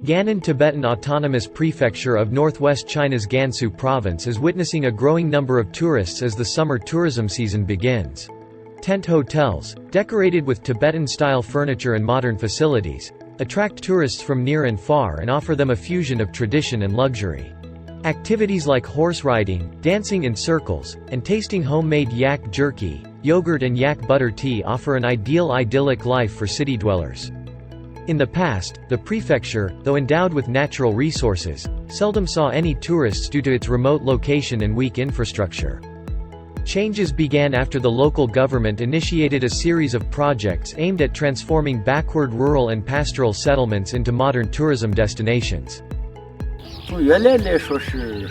Gannan Tibetan Autonomous Prefecture of northwest China's Gansu province is witnessing a growing number of tourists as the summer tourism season begins. Tent hotels, decorated with Tibetan-style furniture and modern facilities, attract tourists from near and far and offer them a fusion of tradition and luxury. Activities like horse riding, dancing in circles, and tasting homemade yak jerky, yogurt and yak butter tea offer an ideal idyllic life for city dwellers. In the past, the prefecture, though endowed with natural resources, seldom saw any tourists due to its remote location and weak infrastructure. Changes began after the local government initiated a series of projects aimed at transforming backward rural and pastoral settlements into modern tourism destinations. 从原来来说是，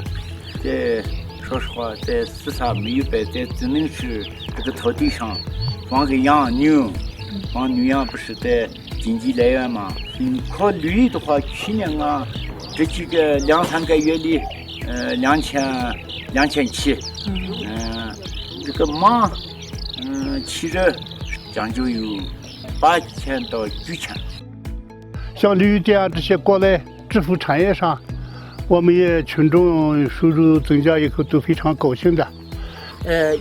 说实话，在四川没有摆在只能是这个土地上放个羊牛，放牛羊不是在经济来源嘛？靠驴的话，去年啊，这几个2-3个月里，2700，这个马，骑着将就有8000到9000。像旅店这些过来支付产业上，我们也群众收入增加以后都非常高兴的。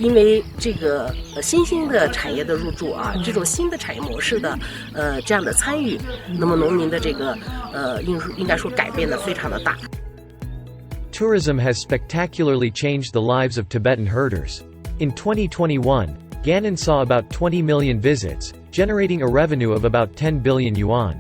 因为这个新兴的产业的入驻啊，这种新的产业模式的这样的参与，那么农民的这个应该说改变的非常的大。Tourism has spectacularly changed the lives of Tibetan herders. In 2021, Gannan saw about 20 million visits, generating a revenue of about 10 billion yuan.